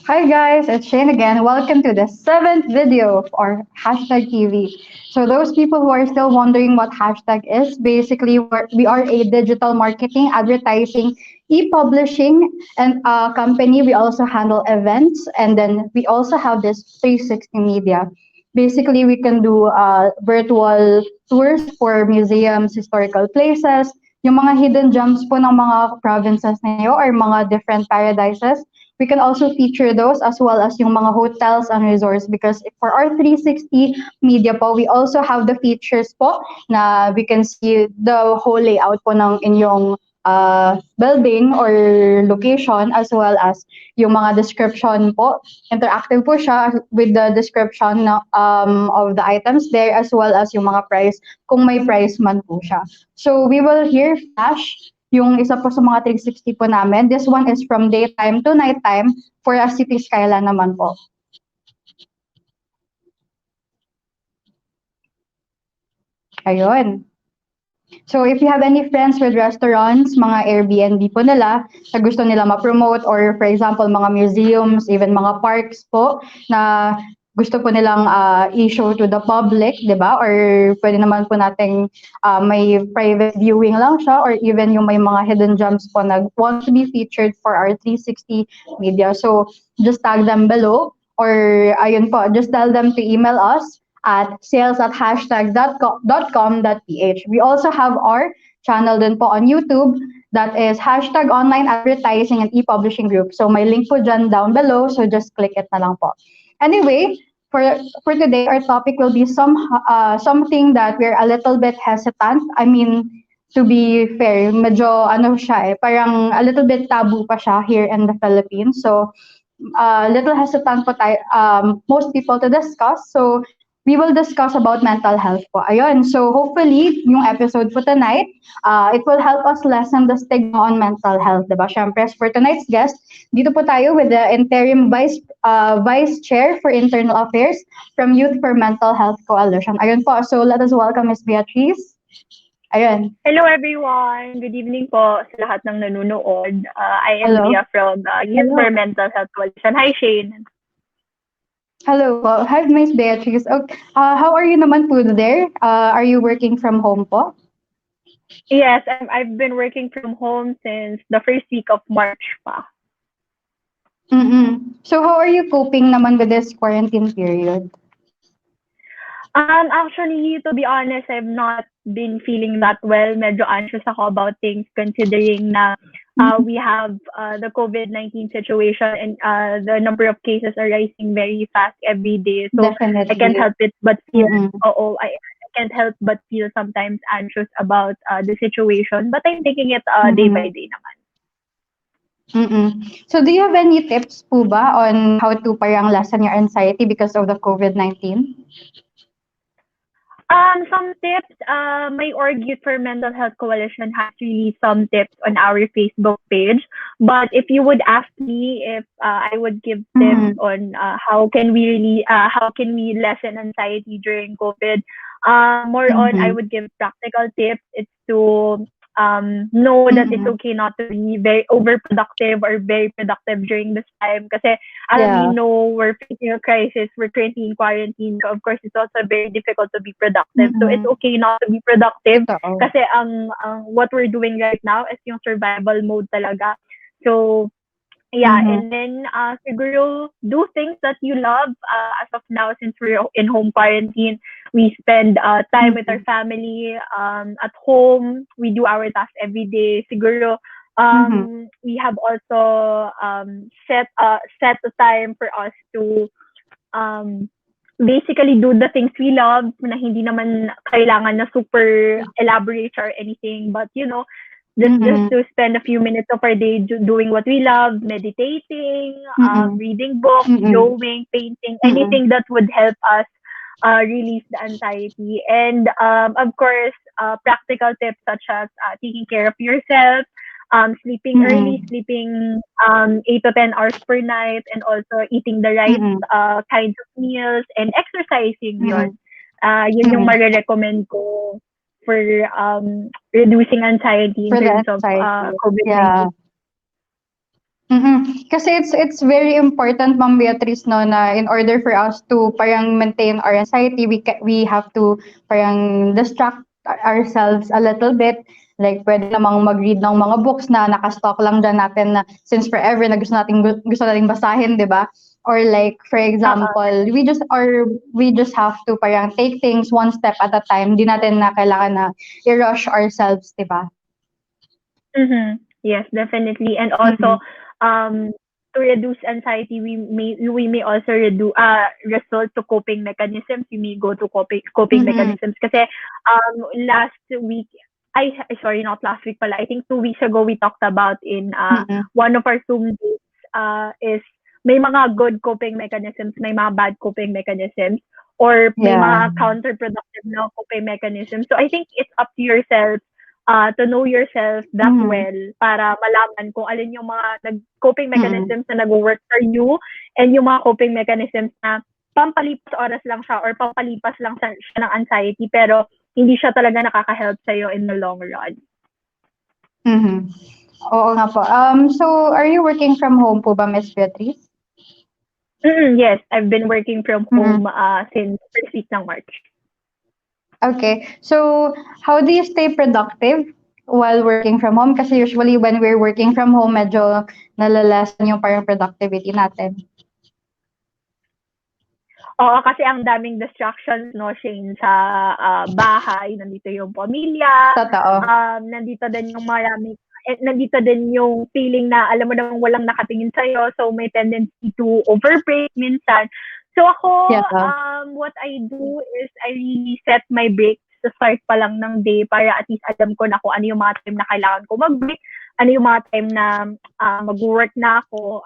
Hi guys, it's Shane again. Welcome to the seventh video of our hashtag TV. So those people who are still wondering what hashtag is, basically we are a digital marketing, advertising, e-publishing, and company. We also handle events, and then we also have this 360 media. Basically, we can do virtual tours for museums, historical places, yung mga hidden gems po ng mga provinces ninyo or mga different paradises. We can also feature those as well as yung mga hotels and resorts because for our 360 media po, we also have the features po na we can see the whole layout po ng inyong building or location as well as yung mga description po. Interactive po siya with the description of the items there as well as yung mga price kung may price man po siya. So we will here flash yung isa po sa mga 360 po namin. This one is from daytime to nighttime for a city skyline naman po. Ayun. So if you have any friends with restaurants, mga Airbnb po nila na gusto nila ma-promote or for example mga museums, even mga parks po na gusto po nilang i-show to the public, 'di ba? Or pwede naman po nating may private viewing lang siya or even yung may mga hidden gems po na want to be featured for our 360 media. So just tag them below or ayun po, just tell them to email us at sales@hashtag.com.ph. We also have our channel din po on YouTube that is hashtag online advertising and e-publishing group. So may link po dyan down below. So just click it na lang po. Anyway, for today, our topic will be something that we're a little bit hesitant. I mean, to be fair, medyo ano siya parang a little bit taboo pa siya here in the Philippines. So, little hesitant po tayo, most people to discuss. So, we will discuss about mental health po. Ayun, so hopefully, yung episode po tonight, it will help us lessen the stigma on mental health, diba? Syempre, for tonight's guest, dito po tayo with the interim vice chair for internal affairs from Youth for Mental Health Coalition. Ayun po, so let us welcome Ms. Beatrice. Ayun. Hello everyone! Good evening po sa lahat ng nanonood. I am Hello. Bea from Youth for Mental Health Coalition. Hi Shane! Hello po. Hi, Ms. Beatrice. Okay. How are you naman po there? Are you working from home po? Yes, I've been working from home since the first week of March pa. So how are you coping naman with this quarantine period? Actually, to be honest, I've not been feeling that well. Medyo anxious ako about things considering na we have the COVID-19 situation and the number of cases are rising very fast every day. So Definitely. I can't help it but feel, I can't help but feel sometimes anxious about the situation. But I'm taking it day by day naman. So do you have any tips po ba on how to parang lessen your anxiety because of the COVID-19? Some tips. My org Youth for Mental Health Coalition has released some tips on our Facebook page. But if you would ask me if I would give tips on how can we lessen anxiety during COVID, more on I would give practical tips. It's to know that it's okay not to be very overproductive or very productive during this time. Kasi we know we're facing a crisis, we're currently in quarantine. So of course, it's also very difficult to be productive. So it's okay not to be productive. Kasi what we're doing right now is yung survival mode talaga. So yeah, and then siguro do things that you love. As of now, since we're in home quarantine, we spend time with our family at home. We do our tasks every day. Siguro we have also set a time for us to basically do the things we love na hindi naman kailangan na super elaborate or anything, but you know, just to spend a few minutes of our day doing what we love, meditating, reading books, drawing, painting, anything that would help us release the anxiety. And of course, practical tips such as taking care of yourself, sleeping early, sleeping 8 to 10 hours per night, and also eating the right kinds of meals and exercising yun. Yun yung marirecommend ko for reducing anxiety in terms of COVID-19. Kasi it's very important, Ma'am Beatrice, no, na in order for us to parang maintain our anxiety, we have to parang distract ourselves a little bit. Like, pwede namang mag-read ng mga books na nakastock lang dyan natin na since forever na gusto nating basahin, di ba? Or like, for Oo. example, we just have to parang take things one step at a time. Di natin na kailangan na i-rush ourselves, di ba? Yes, definitely. And also, Mm-hmm. um, to reduce anxiety, we may also resort to coping mechanisms. We may go to coping Mm-hmm. mechanisms. Kasi last week, sorry, not last week pala. I think 2 weeks ago we talked about in Mm-hmm. one of our Zoom dates is may mga good coping mechanisms, may mga bad coping mechanisms, or may Yeah. mga counterproductive na coping mechanisms. So I think it's up to yourself to know yourself that Mm-hmm. well para malaman kung alin yung mga coping Mm-hmm. mechanisms na nag-work for you and yung mga coping mechanisms na pampalipas oras lang siya or pampalipas lang siya ng anxiety pero hindi siya talaga nakaka-help sa'yo in the long run. Mhm. Oo nga po. So are you working from home po ba, Miss Beatrice? Yes, I've been working from Mhm. home since first week ng March. Okay. So how do you stay productive while working from home? Kasi usually when we're working from home, medyo nalalasan yung parang productivity natin. Oo, kasi ang daming distractions, no, Shane, sa bahay. Nandito yung pamilya, Totoo. nandito din yung nandito din yung feeling na alam mo namang walang nakatingin sa'yo, so may tendency to overbreak minsan. So ako, Yeah. what I do is I really set my breaks sa start pa lang ng day para at least alam ko na kung ano yung mga time na kailangan ko mag-break, ano yung mga time na mag-work na ako.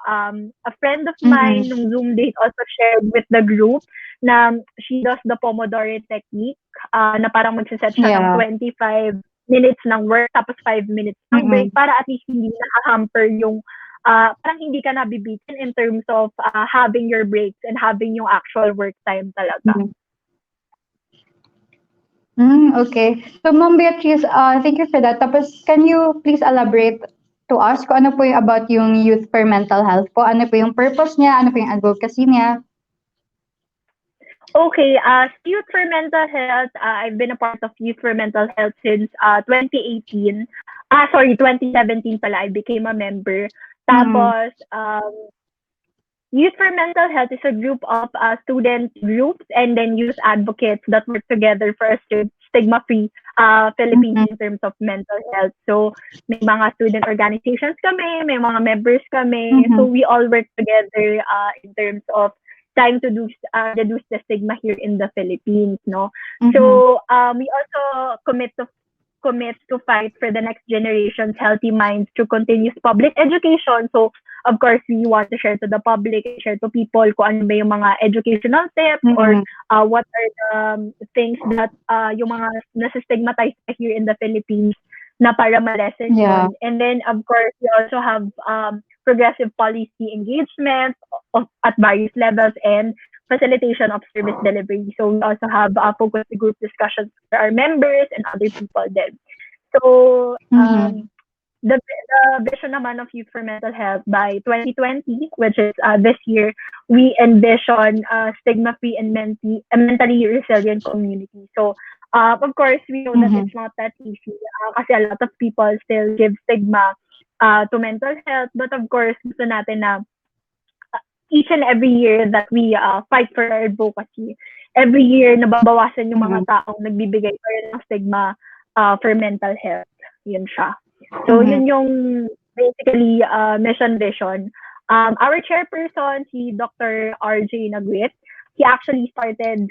A friend of Mhm. mine nung Zoom date also shared with the group na she does the Pomodoro technique na parang magsiset siya ng Yeah. 25 minutes ng work tapos 5 minutes ng break Mhm. para at least hindi naka-hamper yung parang hindi ka nabibitin in terms of having your breaks and having yung actual work time talaga. Mhm. Okay. So, Ma'am Beatrice, thank you for that. Tapos, can you please elaborate to us kung ano po yung about yung Youth for Mental Health po? Ano po yung purpose niya? Ano po yung advocacy niya? Okay, Youth for Mental Health, I've been a part of Youth for Mental Health since 2018. 2017 pala, I became a member. Mhm. Tapos, Youth for Mental Health is a group of student groups and then youth advocates that work together for a stigma-free Philippines Mhm. in terms of mental health. So, may mga student organizations kami, may mga members kami. So, Mhm. we all work together in terms of trying to reduce the stigma here in the Philippines, no? Mhm. So, we also commit to fight for the next generation's healthy minds through continuous public education. So, of course, we want to share to the public, share to people kung ano ba yung mga educational tips or Mhm. what are the things that yung mga nasa-stigmatize here in the Philippines na para ma-lessen Yeah. yun. And then, of course, we also have progressive policy engagement at various levels and facilitation of service delivery. So we also have focus group discussions for our members and other people then. So Mhm. the vision naman of Youth for Mental Health by 2020, which is this year, we envision a stigma-free and mentally resilient community. So, of course, we know that Mhm. it's not that easy kasi a lot of people still give stigma to mental health. But of course, gusto natin na each and every year that we fight for our advocacy, every year nababawasan yung mga Mhm. taong nagbibigay pa rin ng stigma for mental health. Yun siya. So, Mhm. yun yung basically mission vision. Our chairperson, si Dr. RJ Nagwit, he actually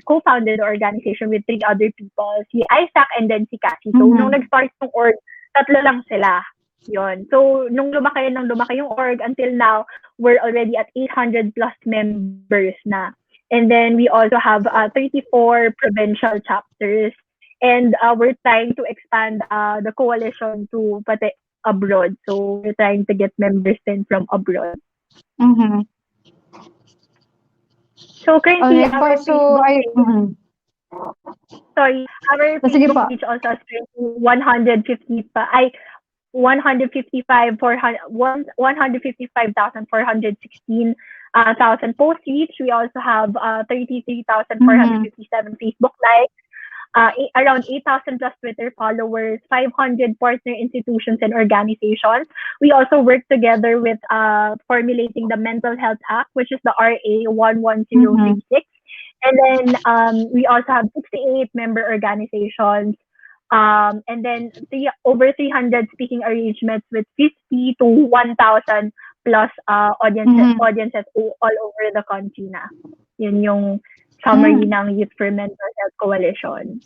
co-founded the organization with 3 other people, si Isaac and then si Cassie. So, nung Mhm. nag-start yung org, 3 lang sila. Yun. So, nung lumaki yung org, until now, we're already at 800 plus members na. And then we also have 34 provincial chapters. And we're trying to expand the coalition to pati abroad. So we're trying to get members then from abroad. Mhm. So currently Alright po. our So, Facebook I page, mhm. sorry, our Sige Facebook po. page also has 150 pa. 155,416 thousand post reach. We also have 33,457 Mm-hmm. Facebook likes, around 8,000 plus Twitter followers, 500 partner institutions and organizations. We also work together with formulating the Mental Health Act, which is the RA Mm-hmm. 11036. And then we also have 68 member organizations. And then over 300 speaking arrangements with 50 to 1,000 plus Mm-hmm. audiences all over the country na. Yun yung summary Mm. ng Youth for Mental Health Coalition.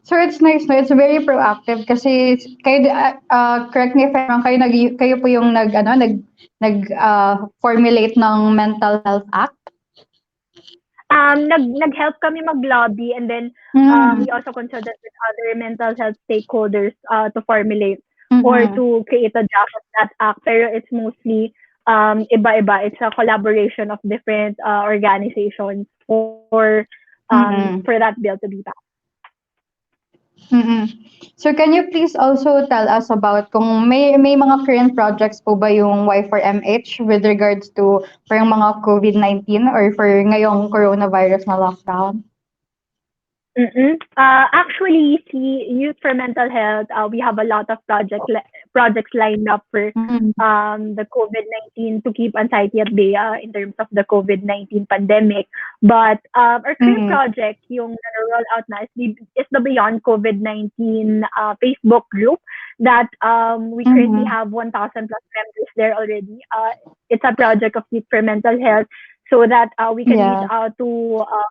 So it's nice, no? It's very proactive kasi kayo, correct me if I'm wrong, kayo po yung formulate ng Mental Health Act. Nag-help kami mag-lobby, and then Mm. we also consulted with other mental health stakeholders to formulate or Mm-hmm. to create a draft of that act. Pero it's mostly iba-iba. It's a collaboration of different organizations Mm-hmm. for that bill to be passed. Mm-hmm. So can you please also tell us about kung may mga current projects po ba yung Y4MH with regards to parang mga COVID-19 or for ngayong coronavirus na lockdown? Actually, see, Youth for Mental Health, we have a lot of projects lined up for Mm-hmm. the COVID-19 to keep anxiety at bay in terms of the COVID-19 pandemic. But our current Mm-hmm. project, yung roll out na, is the Beyond COVID-19 Facebook group that we currently Mm-hmm. have 1,000 plus members there already. It's a project of Youth for Mental Health so that we can reach Yeah. out to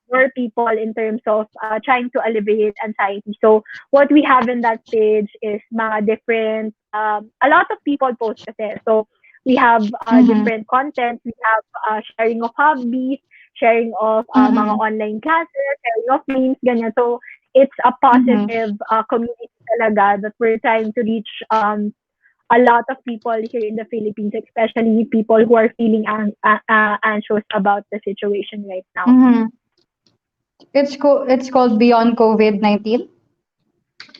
more people in terms of trying to alleviate anxiety. So what we have in that page is mga different, a lot of people post kasi. So we have Mm-hmm. different content. We have sharing of hobbies, sharing of mga Mm-hmm. online classes, sharing of memes, ganyan. So it's a Mm-hmm. positive community talaga that we're trying to reach a lot of people here in the Philippines, especially people who are feeling anxious about the situation right now. Mm-hmm. It's called Beyond COVID-19.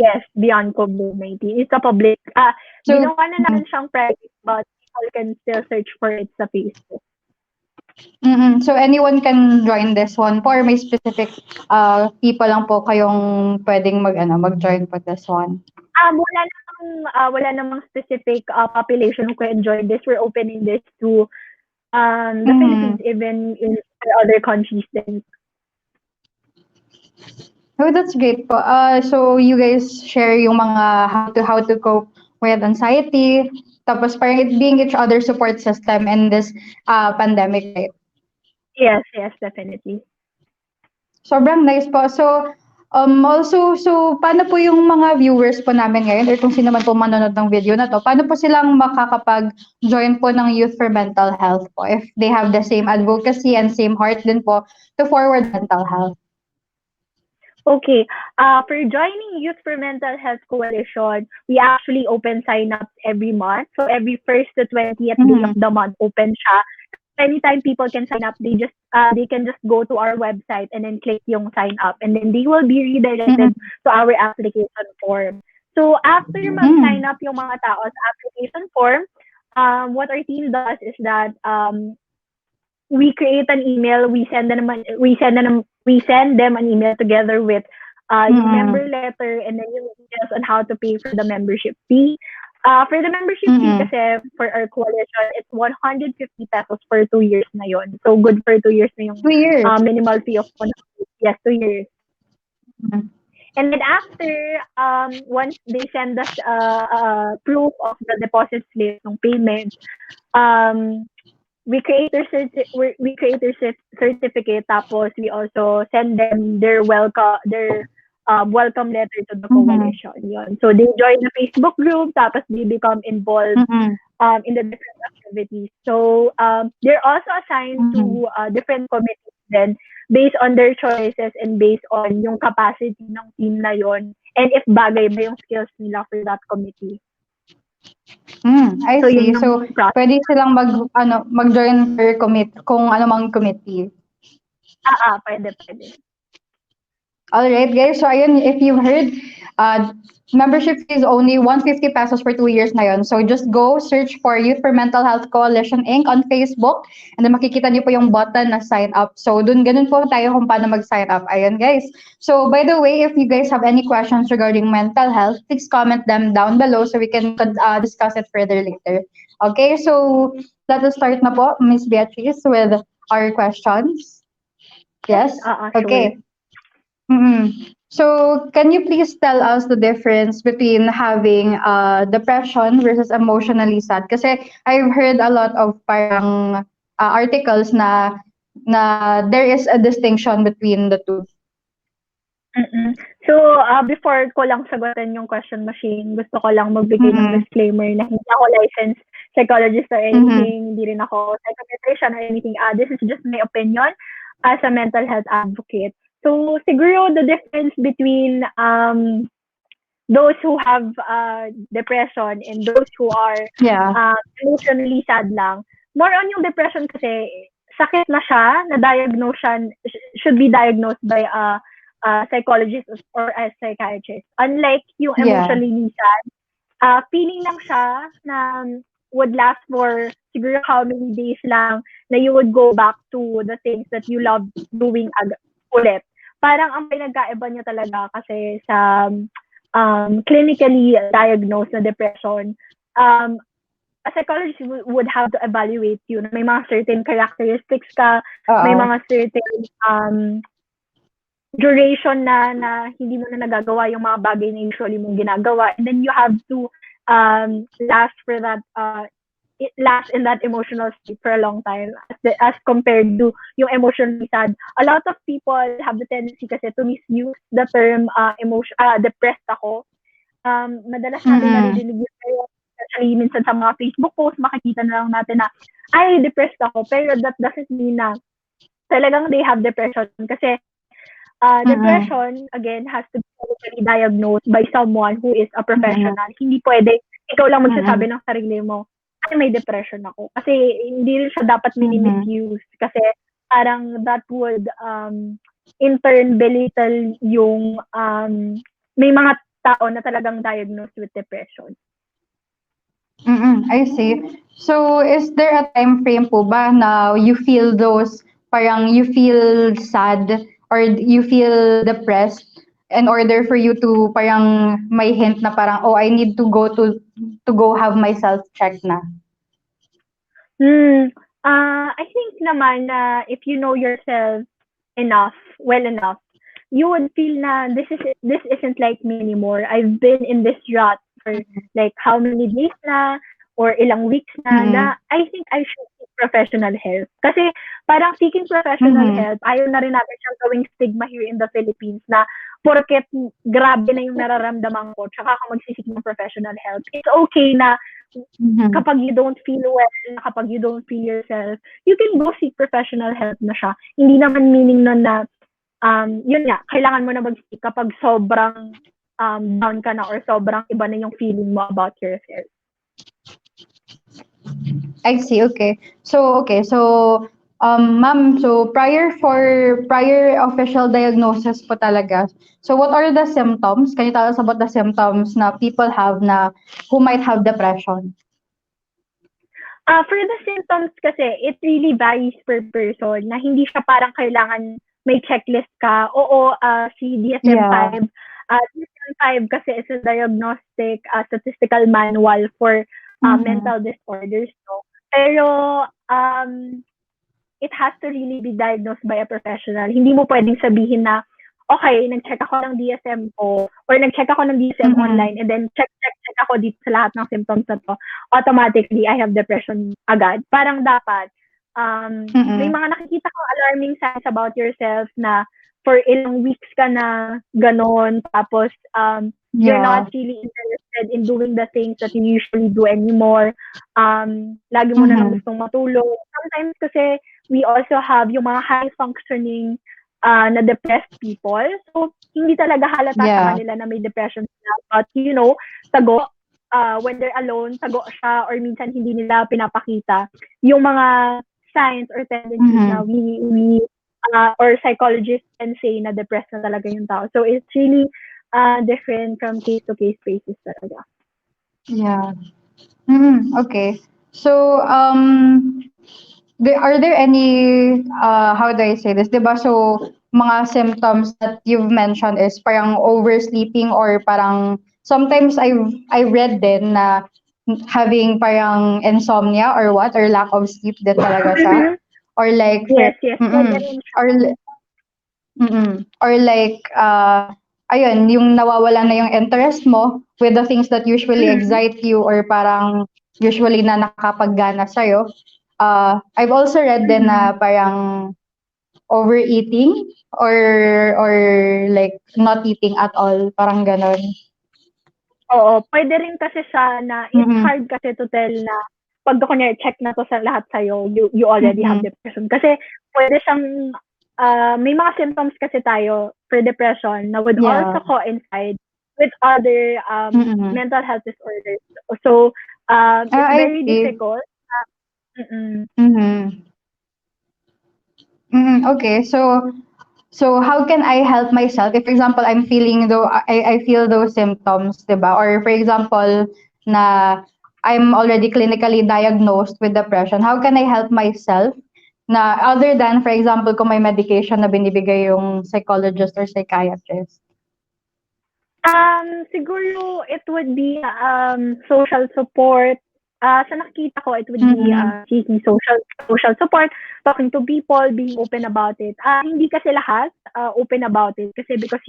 Yes, beyond COVID-19. It's a public, So ginawa na naman siyang private, but people can still search for it sa Facebook. mm-hmm. So anyone can join this one po or may specific people lang po kayong pwedeng mag-join po this one. Wala namang specific population who can join this. We're opening this to the Philippines, Mm-hmm. even in other countries then. Oh, that's great po. So you guys share yung mga how to cope with anxiety, tapos parang it being each other's support system in this pandemic, right? Yes, definitely. Sobrang nice po. So also so paano po yung mga viewers po namin ngayon or kung sino man po manonood ng video na to, paano po silang makakapag-join po ng Youth for Mental Health po if they have the same advocacy and same heart din po to forward mental health? Okay. For joining Youth for Mental Health Coalition, we actually open sign-ups every month. So every 1st to 20th day of Mm-hmm. the month, open siya. Anytime people can sign up, they can just go to our website and then click yung sign up, and then they will be redirected to our application form. So after mag-sign up yung mga tao sa application form, what our team does is that we create an email, we send them an email together with yung member letter and then yung details on how to pay for the membership fee. For the membership fee kasi for our coalition, it's 150 pesos for 2 years na yon. So good for 2 years na yung 2 years. minimal fee of 100. Yes, 2 years. And then after, once they send us proof of the deposit slip ng payment, we create their certificate, tapos we also send them their welcome letter to the coalition. Yun. So they join the Facebook group, tapos they become involved in the different activities. So they're also assigned to different committees then based on their choices and based on yung capacity ng team na yon and if bagay ba yung skills nila for that committee. I So, see. yun So, yung process. pwede silang mag-join per kung ano mang committee. Pwede. All right, guys. So, ayun, if you've heard, uh, membership fee is only 150 pesos for 2 years na yun. So, just go search for Youth for Mental Health Coalition Inc. on Facebook. And then makikita niyo po yung button na sign up. So, dun ganun po tayo kung paano mag-sign up. Ayun, guys. So, by the way, if you guys have any questions regarding mental health, please comment them down below so we can discuss it further later. Okay, so let us start na po, Miss Beatrice, with our questions. Yes, Yes? sure. Okay. So, can you please tell us the difference between having depression versus emotionally sad? Kasi I've heard a lot of parang articles na there is a distinction between the two. Mm. So, before ko lang sagutin yung question machine, gusto ko lang magbigay ng Mm-hmm. disclaimer na hindi ako licensed psychologist or Mm-hmm. anything, hindi rin ako psychometrician or anything. This is just my opinion as a mental health advocate. So, siguro the difference between those who have depression and those who are Yeah. emotionally sad lang. More on yung depression kasi, sakit na siya, na-diagnose siya, should be diagnosed by a psychologist or a psychiatrist. Unlike yung Yeah. emotionally sad, feeling lang siya na would last for siguro how many days lang na you would go back to the things that you love doing ulit. Parang ang pinagkaiba niya talaga kasi sa clinically diagnosed na depression, a psychologist would have to evaluate you. May mga certain characteristics ka, may mga certain duration na hindi mo na nagagawa yung mga bagay na usually mong ginagawa. And then you have to last for that, last in that emotional state for a long time as compared to yung emotionally sad. A lot of people have the tendency kasi to misuse the term depressed ako. Madalas natin narinig yun, pero actually minsan sa mga Facebook posts, makikita na lang natin na, ay, depressed ako. Pero that doesn't mean na talagang they have depression. Kasi depression, again, has to be medically diagnosed by someone who is a professional. Hindi pwede, ikaw lang magsasabi ng sarili mo, ay, may depression ako. Kasi hindi rin siya dapat mini-misuse. Kasi parang that would in turn belittle yung may mga tao na talagang diagnosed with depression. I see. So, is there a time frame po ba na you feel those, parang you feel sad or you feel depressed in order for you to parang may hint na parang, oh, I need to go have myself checked na? I think naman na if you know yourself well enough, you would feel na this isn't like me anymore. I've been in this rut for like how many days na or ilang weeks na I think I should seek professional help. Kasi parang seeking professional help, ayaw na rin natin siyang gawing stigma here in the Philippines na porket grabe na yung nararamdaman ko, tsaka ako magsisik ng professional help. It's okay na kapag you don't feel well, kapag you don't feel yourself, you can go seek professional help na siya. Hindi naman meaning nun na yun nga, kailangan mo na mag-seek kapag sobrang down ka na or sobrang iba na yung feeling mo about yourself. I see. Okay. So, ma'am, so prior official diagnosis po talaga. So, what are the symptoms? Can you tell us about the symptoms na people have na who might have depression? For the symptoms kasi, it really varies per person na hindi siya parang kailangan may checklist ka. Oo, si DSM-5. DSM-5 kasi is a diagnostic statistical manual for mental disorders. No? Pero, it has to really be diagnosed by a professional. Hindi mo pwedeng sabihin na, okay, nag-check ako ng DSM ko or nag-check ako ng DSM online and then check ako dito sa lahat ng symptoms na to. Automatically, I have depression agad. Parang dapat, may mga nakikita kang alarming signs about yourself na for ilang weeks ka na ganon, tapos you're not really interested in doing the things that you usually do anymore. Lagi mo na lang gustong matulog. Sometimes kasi we also have yung mga high-functioning na depressed people. So, hindi talaga halata sa kanila na may depression sila. But, tago, when they're alone, tago siya or minsan hindi nila pinapakita yung mga signs or tendencies na we or psychologists can say na depressed na talaga yung tao. So it's really different from case to case basis talaga. Yeah. Okay. So, are there any, how do I say this? Diba? So, mga symptoms that you've mentioned is parang oversleeping or parang sometimes I read din na having parang insomnia or what or lack of sleep din talaga siya. Mhm. Or like for, Yes, yes. May ganun siya. or or like ayun, yung nawawalan na yung interest mo with the things that usually Mhm. excite you or parang usually na nakapaggana sa'yo. I've also read din Mhm. na parang overeating or like not eating at all, parang ganon. Oo, pwede rin kasi siya na it's Mm-mm. hard kasi to tell na pag kunyari check na to sa lahat sa'yo, you already have Mm-mm. depression. Kasi pwede siyang, may mga symptoms kasi tayo for depression na would Yeah. also coincide with other Mm-mm. mental health disorders. So, it's I very see. difficult. Mm-mm. Mm-hmm. Okay, so how can I help myself if, for example, I'm feeling though I feel those symptoms, diba? Or for example, na I'm already clinically diagnosed with depression. How can I help myself na other than, for example, kung may medication na binibigay yung psychologist or psychiatrist? Siguro it would be social support. Sa nakikita ko, it would be Mm-mm. seeking social support, talking to people, being open about it. Hindi kasi lahat open about it kasi because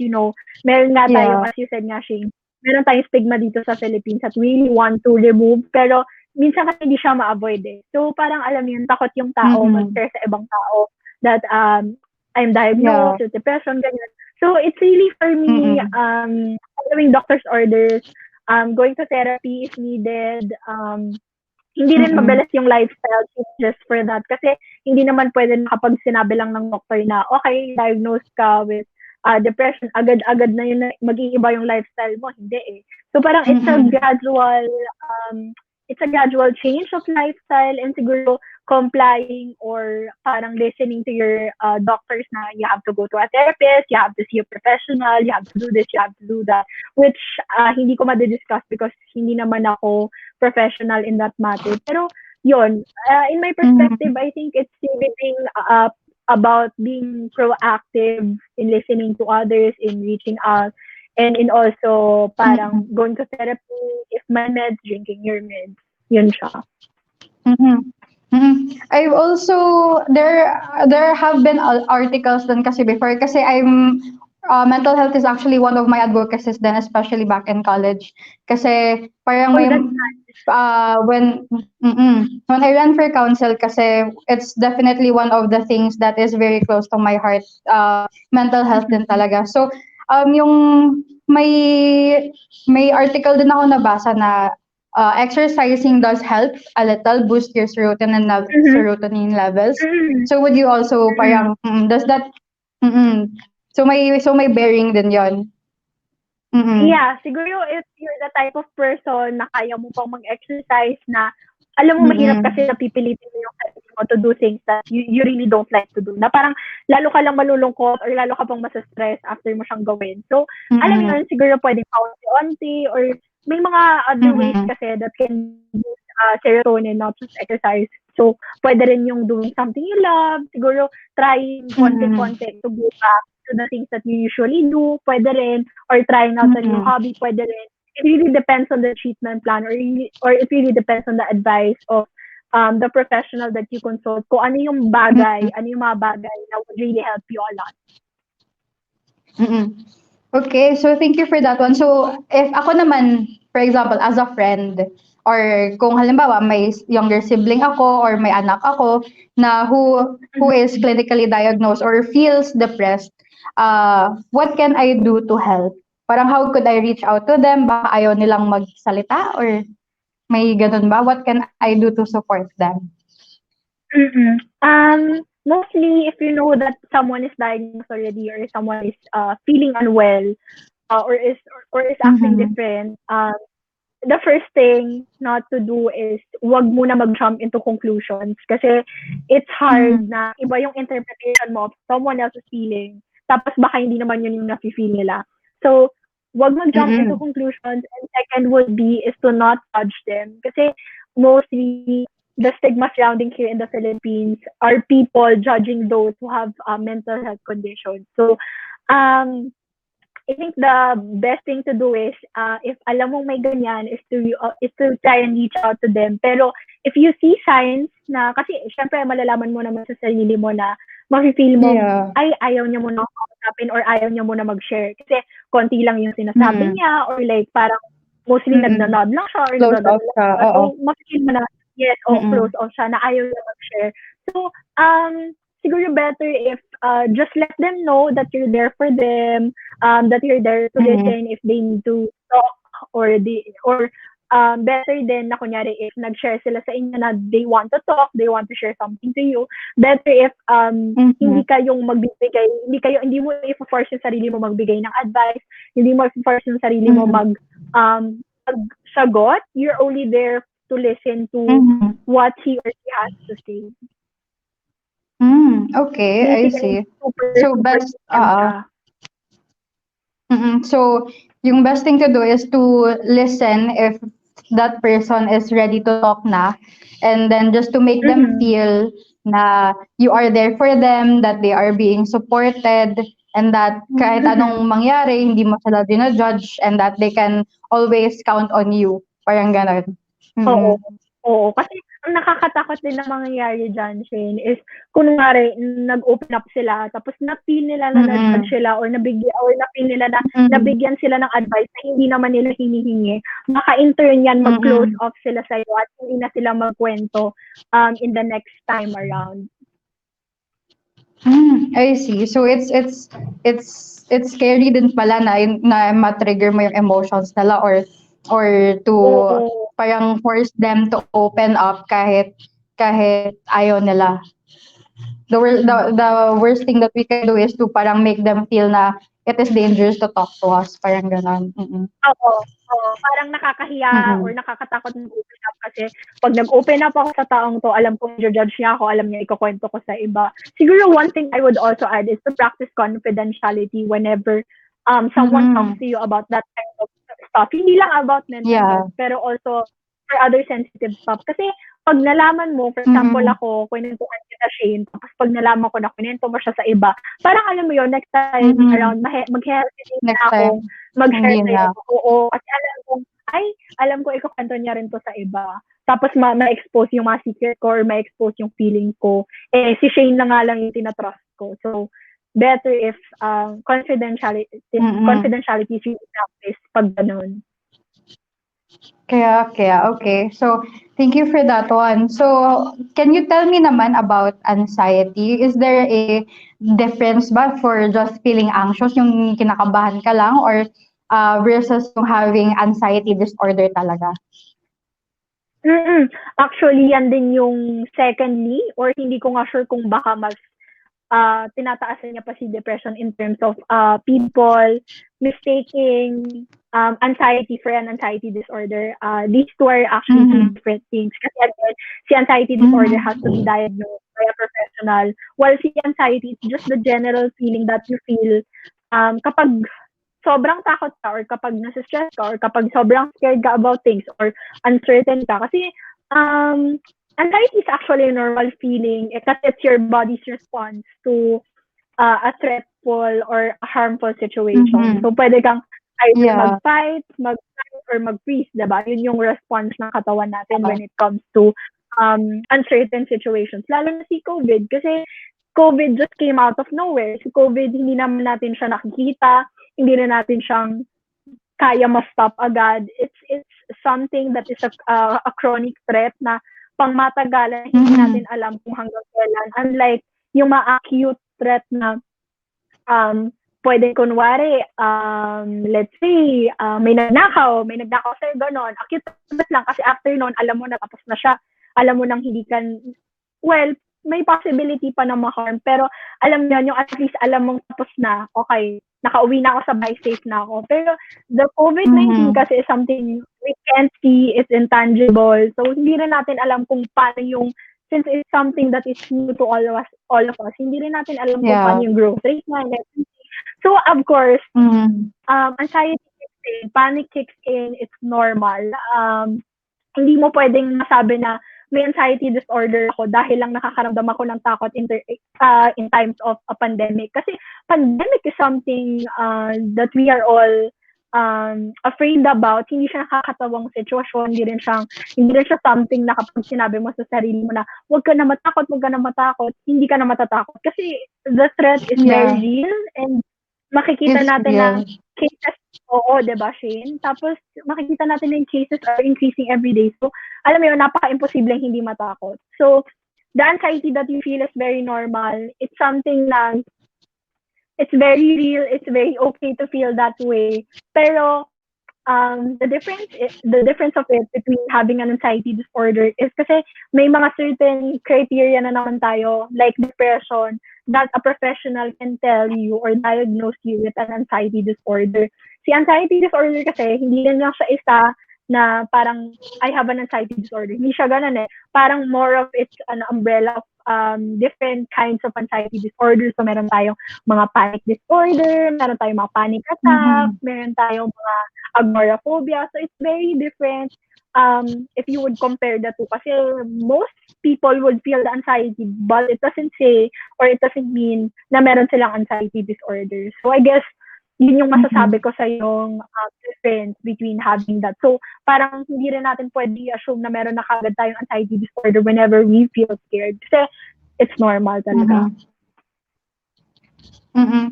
meron nga tayong, Yeah. as you said nga, Shane, meron tayong stigma dito sa Philippines that we really want to remove pero minsan kasi hindi siya ma-avoid eh. So parang alam mo yun, takot yung tao Mm-mm. mag-share sa ibang tao that I'm Yeah. diagnosed with depression, ganyan. So it's really for me, Mm-mm. following doctor's orders, going to therapy if needed, hindi rin Mm-mm. mabilis yung lifestyle changes for that. Kasi hindi naman pwede na kapag sinabi lang ng doctor na, okay, diagnosed ka with depression, agad-agad na yun, mag-iiba yung lifestyle mo. Hindi eh. So parang Mm-mm. it's a gradual change of lifestyle and siguro complying or parang listening to your doctors na you have to go to a therapist, you have to see a professional, you have to do this, you have to do that, which hindi ko madidiscuss because hindi naman ako professional in that matter. Pero yun, in my perspective, Mm-mm. I think it's really being about being proactive in listening to others, in reaching out, and in also parang Mm-mm. going to therapy, if my meds, drinking your meds. Yun siya. Mm-hmm. Mm-hmm. I've also there have been articles then kasi before kasi I'm mental health is actually one of my advocacies then especially back in college kasi parang Oh, may that's when I ran for council kasi it's definitely one of the things that is very close to my heart, mental health din nice. talaga. So yung may article din ako nabasa na exercising does help a little boost your Mhm. serotonin levels. Mm. So would you also Mm. parang does that so may bearing din yon. Mm. Yeah, siguro if you're the type of person na kaya mo pang mag-exercise na alam mo mahirap kasi Mm. napipilitin mo yung sarili mo to do things that you really don't like to do. Na parang lalo ka lang malulungkot or lalo ka pang masa-stress after mo siyang gawin. So, alam mo Mm. yun, siguro pwedeng paunti-unti or may mga other ways Mm. kasi that can boost serotonin, not just exercise. So, pwede rin yung doing something you love. Siguro, trying Mm. konti-konti to go back to the things that you usually do. Pwede rin. Or trying out a new Mm. hobby, pwede rin. It really depends on the treatment plan or it really depends on the advice of the professional that you consult. Kung ano yung bagay, Mm. ano yung mga bagay that would really help you a lot. Mm. Okay, so thank you for that one. So, if ako naman, for example, as a friend, or kung halimbawa may younger sibling ako or may anak ako na who is Mm-hmm. clinically diagnosed or feels depressed, what can I do to help? Parang how could I reach out to them? Baka ayaw nilang magsalita or may ganun ba? What can I do to support them? Mm-mm. Mostly if you know that someone is diagnosed already or someone is feeling unwell or is acting Mm-hmm. different, the first thing not to do is wag muna mag-jump into conclusions kasi it's hard na iba yung interpretation mo of someone else's feeling tapos baka hindi naman yun yung nafe-feel nila. So, wag mag-jump into conclusions, and second would be is to not judge them kasi mostly the stigma surrounding here in the Philippines are people judging those who have mental health conditions. So, I think the best thing to do is if alam mong may ganyan is to try and reach out to them. Pero if you see signs na kasi syempre malalaman mo naman sa sarili mo na mafe-feel mo ay ayaw niya muna kausapin or ayaw niya muna mag-share kasi konti lang yung sinasabi niya or like parang mostly nagna-nod lang siya or Close off siya. so mafe-feel mo na close off siya na ayaw niya mag-share. So siguro better if just let them know that you're there for them, that you're there to listen if they need to talk or better din na kunyari if nag-share sila sa inyo na they want to talk, they want to share something to you, better if hindi kayong magbibigay, hindi mo i-force yung sarili mo magbigay ng advice, hindi mo i-force yung sarili mo magsagot, you're only there to listen to what he or she has to say. Okay, I see. So best so yung best thing to do is to listen if that person is ready to talk na, and then just to make them feel na you are there for them, that they are being supported, and that kahit anong mangyari hindi mo sila dinajudge, and that they can always count on you. Parang ganon. Oo, kasi ang nakakatakot din na mangyayari dyan, Shane, is kunwari, nag-open up sila, tapos na-feel nila na na-judge sila or na-feel nila na nabigyan sila ng advice na hindi naman nila hinihingi. Baka in turn yan, mag-close off sila sa'yo at hindi na sila magkwento in the next time around. I see. So it's scary din pala na ma-trigger mo yung emotions nila or to parang force them to open up kahit ayaw nila. The worst thing that we can do is to parang make them feel na it is dangerous to talk to us, parang ganon. Oo, parang nakakahiya or nakakatakot mag-open up kasi pag nag-open up ako sa taong to, alam kong judge niya ako, alam niya ikukwento ko sa iba. Siguro one thing I would also add is to practice confidentiality whenever someone talks to you about that kind of stuff. Hindi lang about mental health, pero also for other sensitive stuff. Kasi pag nalaman mo, for example ako, kwentuhan kita Shane, tapos pag nalaman ko na kwento mo siya sa iba, parang alam mo yun, next time around, mag-hesitate na ako, mag-share sa'yo. Oo, kasi alam ko ikukwento niya rin to sa iba. Tapos ma-expose yung mga secret ko or ma-expose yung feeling ko. Si Shane na nga lang yung tinatrust ko. So, better if confidentiality is really practiced pag ganun. Kaya, okay. So, thank you for that one. So, can you tell me naman about anxiety? Is there a difference ba for just feeling anxious, yung kinakabahan ka lang, or versus yung having anxiety disorder talaga? Actually, yan din yung secondly, or hindi ko nga sure kung baka mas tinataasan niya pa si depression in terms of people mistaking anxiety for an anxiety disorder. These two are actually two different things. Kasi again, si anxiety disorder has to be diagnosed by a professional, while si anxiety is just the general feeling that you feel kapag sobrang takot ka or kapag nasa-stress ka or kapag sobrang scared ka about things or uncertain ka. Kasi anxiety is actually a normal feeling kasi it's your body's response to a threatful or a harmful situation. So, pwede kang either mag-fight or mag-freeze, diba? Yun yung response ng katawan natin when it comes to uncertain situations. Lalo na si COVID kasi COVID just came out of nowhere. Si COVID, hindi naman natin siya nakikita, hindi na natin siyang kaya ma-stop agad. It's something that is a chronic threat na pangmatagalan, hindi natin alam kung hanggang kailan. Unlike yung ma-acute threat na pwede kunwari, let's say, may nagnakaw sa'yo, gano'n. Acute threat lang kasi after noon, alam mo na tapos na siya. Alam mo nang hindi ka, well, may possibility pa na ma-harm. Pero alam mo yun, yung at least alam mong tapos na, okay, nakauwi na ako sa bahay, safe na ako. Pero the COVID-19 kasi is something we can't see, it's intangible. So hindi rin natin alam kung paano yung, since it's something that is new to all of us, hindi rin natin alam kung paano yung growth rate na. So of course, anxiety kicks in, panic kicks in, it's normal. Hindi mo pwedeng masabi na may anxiety disorder ako dahil lang nakakaramdam ako ng takot in times of a pandemic. Kasi pandemic is something that we are all afraid about. Hindi siya nakakatawang sitwasyon, hindi rin siya something na kapag sinabi mo sa sarili mo na wag ka na matakot, hindi ka na matatakot. Kasi the threat is very real and makikita natin na cases, oo, diba, Shane? Tapos, makikita natin na yung cases are increasing every day. So, alam mo yun, napaka-imposibleng hindi matakot. So, the anxiety that you feel is very normal. It's something na, it's very real, it's very okay to feel that way. Pero, the difference of it between having an anxiety disorder is kasi may mga certain criteria na naman tayo, like depression, that a professional can tell you or diagnose you with an anxiety disorder. Si anxiety disorder kasi, hindi lang siya isa na parang, I have an anxiety disorder. Hindi siya ganun eh. Parang more of it's an umbrella of different kinds of anxiety disorders. So, meron tayong mga panic disorder, meron tayong mga panic attack, meron tayong mga agoraphobia. So, it's very different if you would compare the two. Kasi most people would feel the anxiety, but it doesn't say or it doesn't mean na meron silang anxiety disorder. So, I guess, yun yung masasabi ko sa yung difference between having that. So, parang hindi rin natin pwede i-assume na meron na kagad tayong anxiety disorder whenever we feel scared. Kasi it's normal talaga.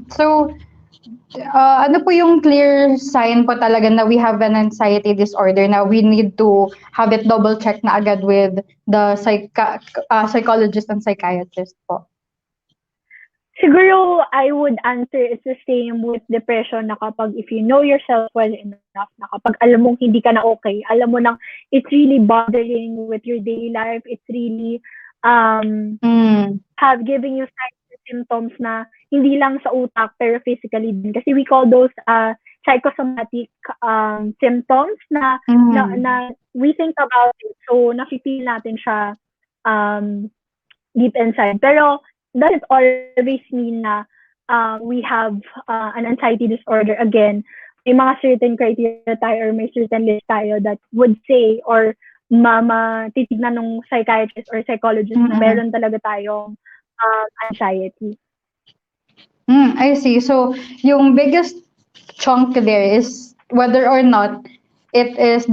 So, ano po yung clear sign po talaga na we have an anxiety disorder na we need to have it double check na agad with the psychologist and psychiatrist po? Siguro, I would answer it's the same with depression na kapag if you know yourself well enough, na kapag alam mong hindi ka na okay, alam mo nang it's really bothering with your daily life, it's really have giving you signs and symptoms na hindi lang sa utak pero physically din. Kasi we call those psychosomatic symptoms na we think about it. So, nafe-feel natin siya deep inside. Pero, doesn't always mean na we have an anxiety disorder. Again, may mga certain criteria tayo or may certain list tayo that would say or titignan ng psychiatrist or psychologist na meron talaga tayong anxiety. I see. So, yung biggest chunk there is whether or not it is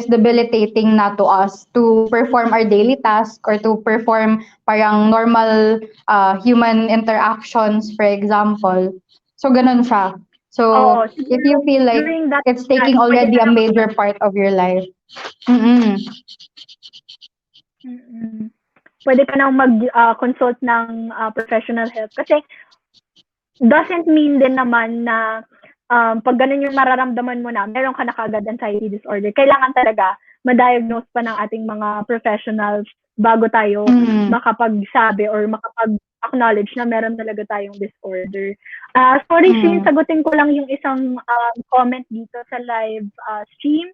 debilitating na to us to perform our daily task or to perform parang normal human interactions, for example. So, ganun siya. So, if you feel like it's taking already a major part of your life. Pwede ka nang mag-consult ng professional help. Kasi, doesn't mean din naman na pag ganun yung mararamdaman mo na, meron ka na kagad anxiety disorder. Kailangan talaga ma-diagnose pa ng ating mga professionals bago tayo makapagsabi or makapag-acknowledge na meron talaga tayong disorder. Sorry, Shane, sagutin ko lang yung isang comment dito sa live stream.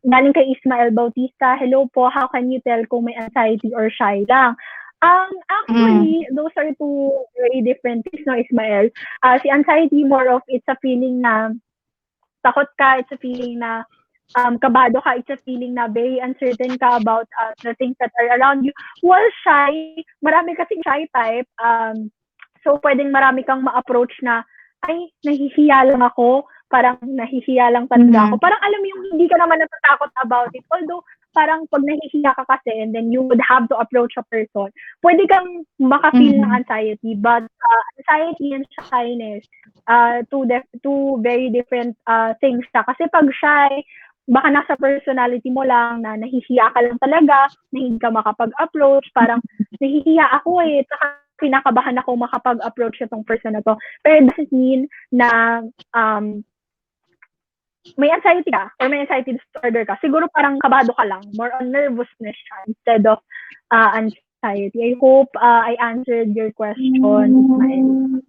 Galing kay Ismael Bautista. Hello po, how can you tell kung may anxiety or shy lang? Actually, those are two very different things, no, Ismael. Si anxiety, more of it's a feeling na takot ka, it's a feeling na kabado ka, it's a feeling na very uncertain ka about the things that are around you. While shy, marami kasing shy type, so pwedeng marami kang ma-approach na, ay, nahihiya lang ako, parang nahihiya lang talaga ako. Parang alam mo yung hindi ka naman natatakot about it. Although, parang pag nahihiya ka kasi and then you would have to approach a person, pwede kang maka-feel ng anxiety. But anxiety and shyness, two very different things siya. Kasi pag shy, baka nasa personality mo lang na nahihiya ka lang talaga, na hindi ka makapag-approach, parang nahihiya ako eh, saka kinakabahan ako makapag-approach itong person na to. Pero it doesn't mean na may anxiety ka or may anxiety disorder ka. Siguro parang kabado ka lang, more on nervousness siya instead of anxiety. society. I hope I answered your question, Ismael.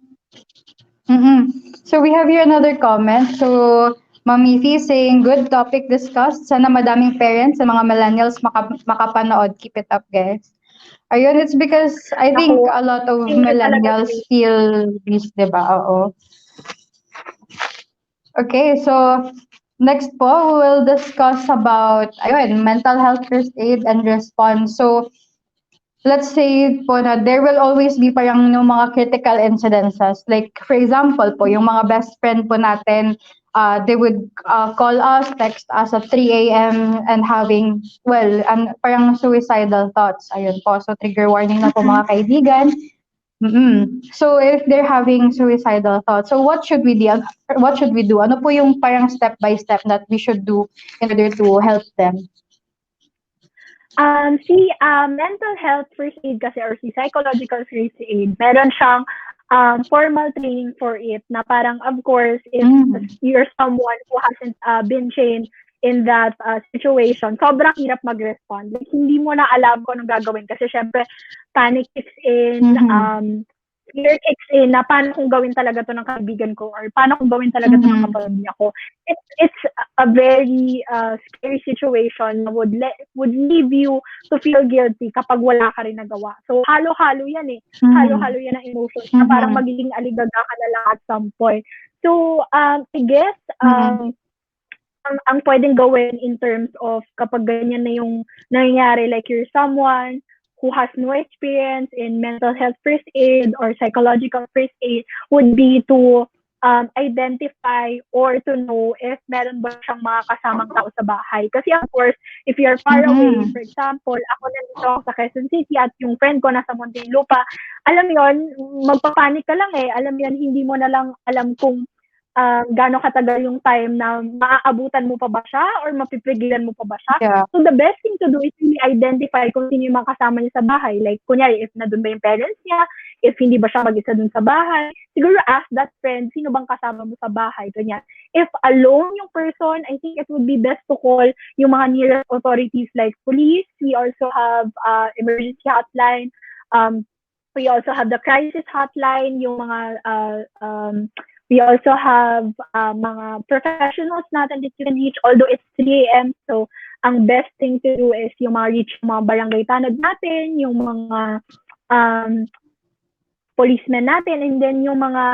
So we have here another comment. So Mami Fi saying, good topic discussed. Sana madaming parents sa mga millennials makapanood. Keep it up, guys. Ayun, it's because I think Naku, a lot of thank you talaga, millennials Jay. feel this, di ba? Oo. Okay, so next po, we will discuss about ayun, mental health first aid and response. So let's say po na there will always be parang yung mga critical incidences. Like, for example po, yung mga best friend po natin, they would call us, text us at 3 a.m. and having, well, parang suicidal thoughts. Ayun po. So, trigger warning na po mga kaibigan. So, if they're having suicidal thoughts, so what should we do? What should we do? Ano po yung parang step by step that we should do in order to help them? Mental health first aid kasi or si psychological first aid, meron siyang formal training for it na parang of course if you're someone who hasn't been trained in that situation, sobrang hirap mag-respond. Like, hindi mo na alam kung anong gagawin kasi syempre panic kicks in, fear kicks in na paano kung gawin talaga to ng kaibigan ko or paano kung gawin talaga to ng kapamilya ko. It's a very scary situation na would leave you to feel guilty kapag wala ka rin nagawa. So halo-halo yan eh. Halo-halo yan ang emotions na parang magiging aligaga ka na lang at some point. So I guess ang pwedeng gawin in terms of kapag ganyan na yung nangyayari, like you're someone who has no experience in mental health first aid or psychological first aid, would be to identify or to know if meron ba siyang mga kasamang tao sa bahay. Kasi of course, if you're far away, for example, ako nandito ako sa Quezon City at yung friend ko nasa Muntinlupa, alam yon, magpapanik ka lang eh. Alam yon, hindi mo na lang alam kung gaano katagal yung time na maaabutan mo pa ba siya or mapipigilan mo pa ba siya. Yeah. So the best thing to do is really identify kung sino yung mga kasama niya sa bahay. Like, kunyari, if nandun ba yung parents niya, if hindi ba siya mag-isa dun sa bahay, siguro ask that friend, sino bang kasama mo sa bahay? Ganyan. If alone yung person, I think it would be best to call yung mga nearest authorities like police. We also have emergency hotline. We also have the crisis hotline, yung mga we also have mga professionals natin that you can reach, although it's 3 a.m. So, ang best thing to do is yung mga reach yung mga barangay tanod natin, yung mga policemen natin, and then yung mga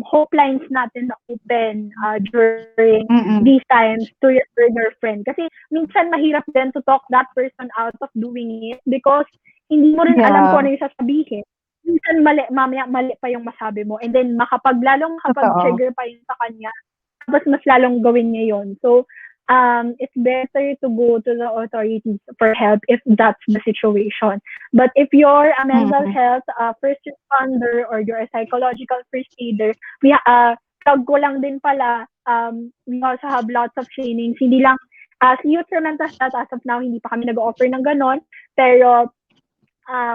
hotlines natin na open during these times to your friend. Kasi minsan mahirap din to talk that person out of doing it because hindi mo rin alam kung ano yung sasabihin. Minsan mamaya mali pa yung masabi mo, and then lalong makapag-trigger pa yun sa kanya, tapos mas lalong gawin niya yun. So, it's better to go to the authorities for help if that's the situation. But if you're a mental health first responder or you're a psychological first aider, tag ko lang din pala, we also have lots of trainings. Hindi lang, as Youth for Mental Health, as of now, hindi pa kami nag-offer ng ganon, pero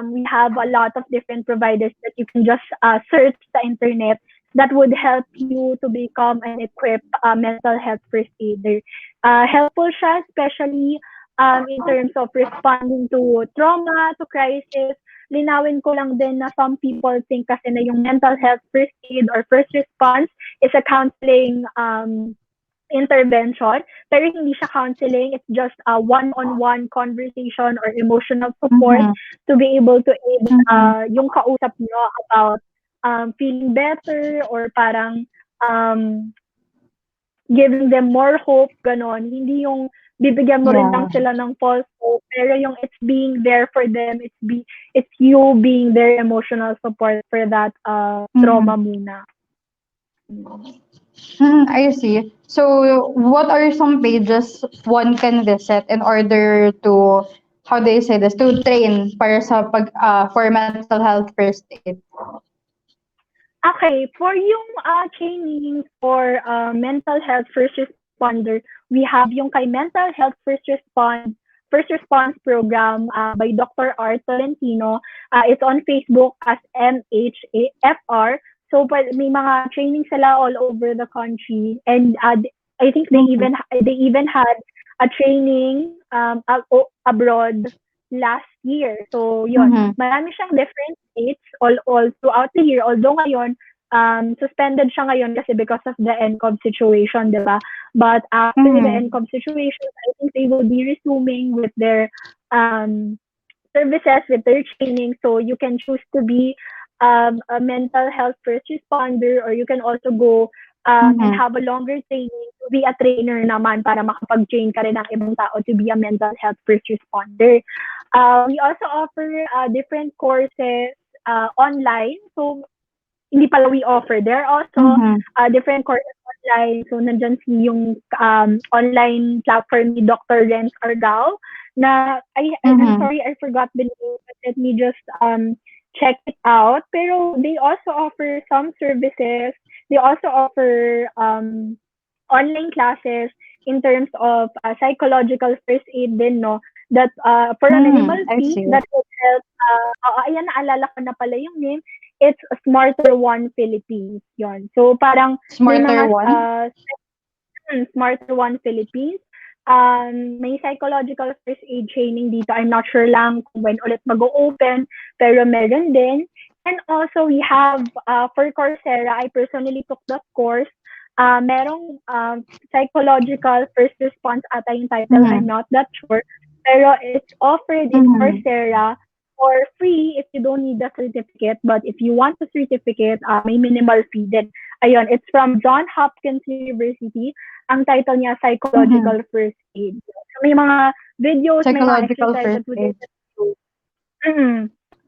we have a lot of different providers that you can just search sa internet that would help you to become an equipped mental health first aider. Helpful siya, especially in terms of responding to trauma, to crisis. Linawin ko lang din na some people think kasi na yung mental health first aid or first response is a counseling intervention, pero hindi siya counseling. It's just a one-on-one conversation or emotional support to be able to aid yung kausap nyo about feeling better or parang giving them more hope, ganon. Hindi yung bibigyan mo rin lang sila ng false hope, pero yung it's being there for them, it's you being their emotional support for that trauma muna. I see. So, what are some pages one can visit in order to, how do you say this, to train para sa for mental health first aid? Okay, for yung training for mental health first responder, we have yung kay Mental Health First Response Program by Dr. R. Tolentino. It's on Facebook as MHAFR. So, may mga training sila all over the country, and I think they even had a training abroad last year. So, yun. Marami siyang different dates all throughout the year. Although ngayon, suspended siya ngayon kasi because of the NCOV situation, di ba? But after the NCOV situation, I think they will be resuming with their services, with their training. So you can choose to be a mental health first responder, or you can also go and have a longer training to be a trainer naman para makapag-train ka rin ng ibang tao to be a mental health first responder. We also offer different courses online. So hindi pala we offer. There are also different courses online. So nandyan yung online platform ni Dr. Renz Argao na I'm sorry, I forgot the name, but let me just check it out. Pero they also offer some services. They also offer online classes in terms of psychological first aid din, no? That for a minimal fee, that would help. Ayan, naalala ko na pala yung name. It's Smarter One Philippines. Yon. So parang Smarter One? Smarter One Philippines. May psychological first aid training dito. I'm not sure lang kung when ulit mag-open, pero meron din. And also, we have, for Coursera, I personally took that course. Merong psychological first response ata yung title. I'm not that sure. Pero it's offered in Coursera for free if you don't need the certificate. But if you want the certificate, may minimal fee din. Ayun, it's from Johns Hopkins University. Ang title niya, Psychological First Aid. So, may mga videos, may mga exercises with it.